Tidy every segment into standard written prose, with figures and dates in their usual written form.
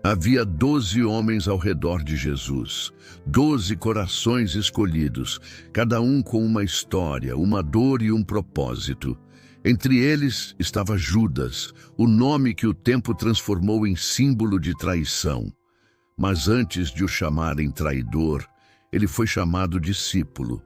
Havia 12 homens ao redor de Jesus, 12 corações escolhidos, cada um com uma história, uma dor e um propósito. Entre eles estava Judas, o nome que o tempo transformou em símbolo de traição. Mas antes de o chamarem traidor, ele foi chamado discípulo.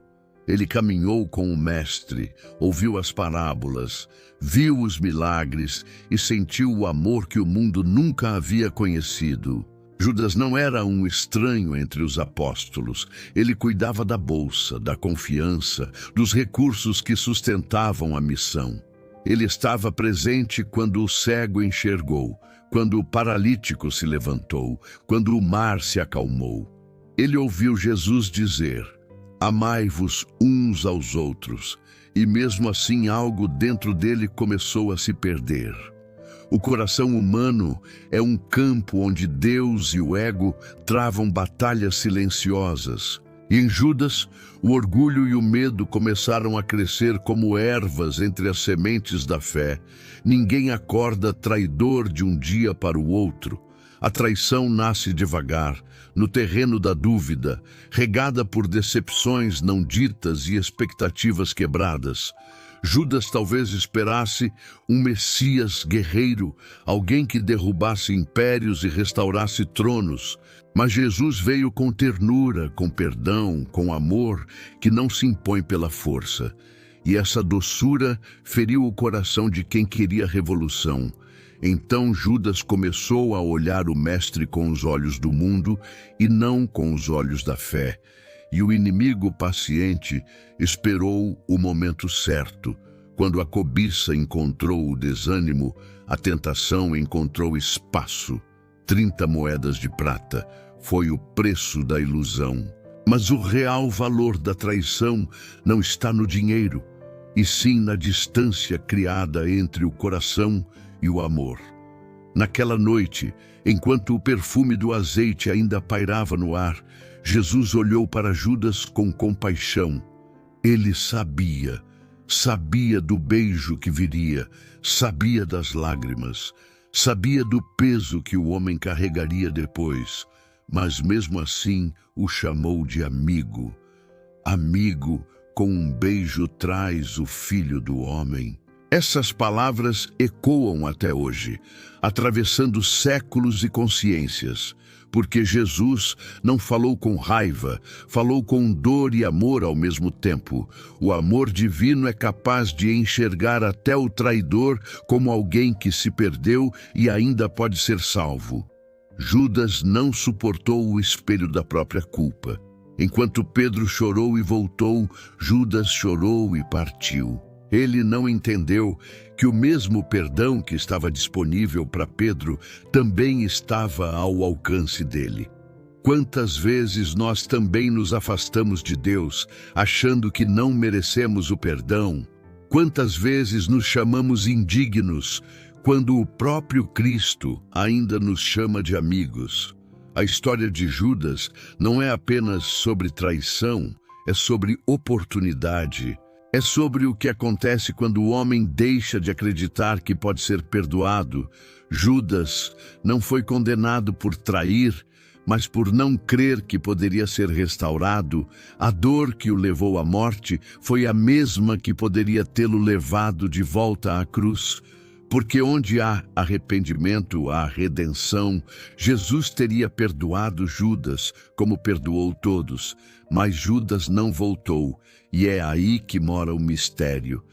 Ele caminhou com o Mestre, ouviu as parábolas, viu os milagres e sentiu o amor que o mundo nunca havia conhecido. Judas não era um estranho entre os apóstolos. Ele cuidava da bolsa, da confiança, dos recursos que sustentavam a missão. Ele estava presente quando o cego enxergou, quando o paralítico se levantou, quando o mar se acalmou. Ele ouviu Jesus dizer: "Amai-vos uns aos outros", e mesmo assim algo dentro dele começou a se perder. O coração humano é um campo onde Deus e o ego travam batalhas silenciosas. E em Judas, o orgulho e o medo começaram a crescer como ervas entre as sementes da fé. Ninguém acorda traidor de um dia para o outro. A traição nasce devagar, no terreno da dúvida, regada por decepções não ditas e expectativas quebradas. Judas talvez esperasse um Messias guerreiro, alguém que derrubasse impérios e restaurasse tronos. Mas Jesus veio com ternura, com perdão, com amor, que não se impõe pela força. E essa doçura feriu o coração de quem queria revolução. Então Judas começou a olhar o Mestre com os olhos do mundo e não com os olhos da fé. E o inimigo paciente esperou o momento certo. Quando a cobiça encontrou o desânimo, a tentação encontrou espaço. 30 moedas de prata foi o preço da ilusão. Mas o real valor da traição não está no dinheiro, e sim na distância criada entre o coração e o amor. Naquela noite, enquanto o perfume do azeite ainda pairava no ar, Jesus olhou para Judas com compaixão. Ele sabia do beijo que viria, sabia das lágrimas, sabia do peso que o homem carregaria depois, mas mesmo assim o chamou de amigo. Amigo, com um beijo traz o Filho do Homem. Essas palavras ecoam até hoje, atravessando séculos e consciências, porque Jesus não falou com raiva, falou com dor e amor ao mesmo tempo. O amor divino é capaz de enxergar até o traidor como alguém que se perdeu e ainda pode ser salvo. Judas não suportou o espelho da própria culpa. Enquanto Pedro chorou e voltou, Judas chorou e partiu. Ele não entendeu que o mesmo perdão que estava disponível para Pedro também estava ao alcance dele. Quantas vezes nós também nos afastamos de Deus, achando que não merecemos o perdão? Quantas vezes nos chamamos indignos, quando o próprio Cristo ainda nos chama de amigos? A história de Judas não é apenas sobre traição, é sobre oportunidade. É sobre o que acontece quando o homem deixa de acreditar que pode ser perdoado. Judas não foi condenado por trair, mas por não crer que poderia ser restaurado. A dor que o levou à morte foi a mesma que poderia tê-lo levado de volta à cruz. Porque onde há arrependimento, há redenção. Jesus teria perdoado Judas, como perdoou todos, mas Judas não voltou, e é aí que mora o mistério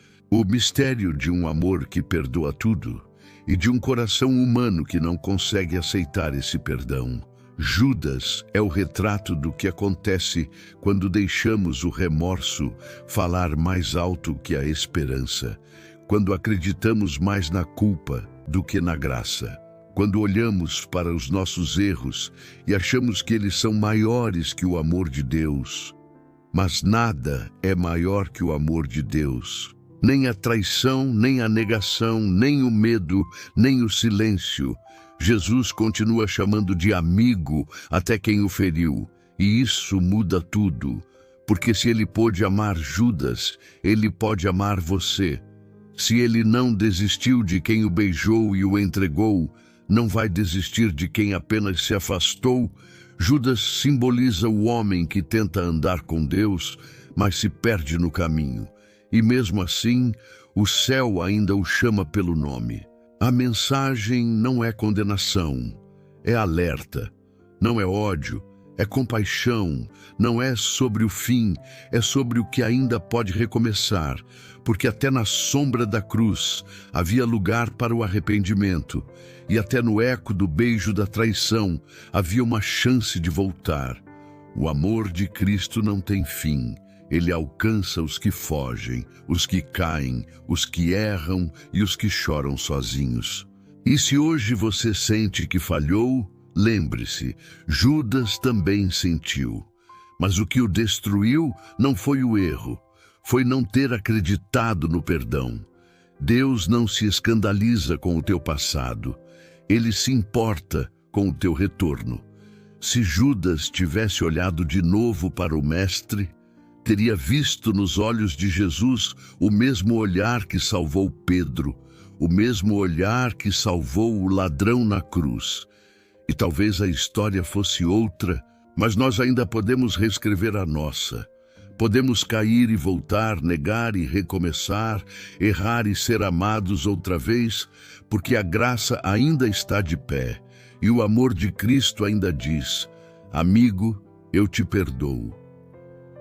de um amor que perdoa tudo, e de um coração humano que não consegue aceitar esse perdão. Judas é o retrato do que acontece quando deixamos o remorso falar mais alto que a esperança. Quando acreditamos mais na culpa do que na graça. Quando olhamos para os nossos erros e achamos que eles são maiores que o amor de Deus. Mas nada é maior que o amor de Deus. Nem a traição, nem a negação, nem o medo, nem o silêncio. Jesus continua chamando de amigo até quem o feriu. E isso muda tudo. Porque se ele pôde amar Judas, ele pode amar você. Se ele não desistiu de quem o beijou e o entregou, não vai desistir de quem apenas se afastou. Judas simboliza o homem que tenta andar com Deus, mas se perde no caminho. E mesmo assim, o céu ainda o chama pelo nome. A mensagem não é condenação, é alerta. Não é ódio, é compaixão. Não é sobre o fim, é sobre o que ainda pode recomeçar. Porque até na sombra da cruz havia lugar para o arrependimento. E até no eco do beijo da traição havia uma chance de voltar. O amor de Cristo não tem fim. Ele alcança os que fogem, os que caem, os que erram e os que choram sozinhos. E se hoje você sente que falhou, lembre-se, Judas também sentiu. Mas o que o destruiu não foi o erro, foi não ter acreditado no perdão. Deus não se escandaliza com o teu passado. Ele se importa com o teu retorno. Se Judas tivesse olhado de novo para o Mestre, teria visto nos olhos de Jesus o mesmo olhar que salvou Pedro, o mesmo olhar que salvou o ladrão na cruz. E talvez a história fosse outra, mas nós ainda podemos reescrever a nossa. Podemos cair e voltar, negar e recomeçar, errar e ser amados outra vez, porque a graça ainda está de pé, e o amor de Cristo ainda diz: amigo, eu te perdoo.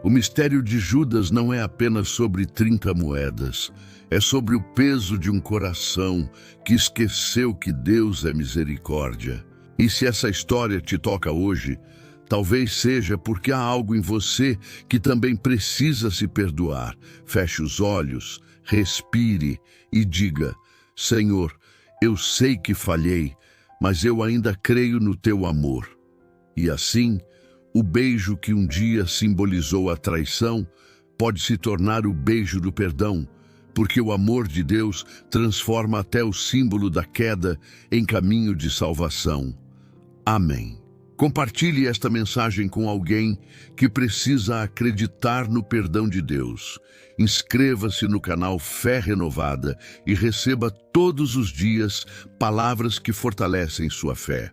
O mistério de Judas não é apenas sobre 30 moedas, é sobre o peso de um coração que esqueceu que Deus é misericórdia. E se essa história te toca hoje, talvez seja porque há algo em você que também precisa se perdoar. Feche os olhos, respire e diga: Senhor, eu sei que falhei, mas eu ainda creio no teu amor. E assim, o beijo que um dia simbolizou a traição pode se tornar o beijo do perdão, porque o amor de Deus transforma até o símbolo da queda em caminho de salvação. Amém. Compartilhe esta mensagem com alguém que precisa acreditar no perdão de Deus. Inscreva-se no canal Fé Renovada e receba todos os dias palavras que fortalecem sua fé.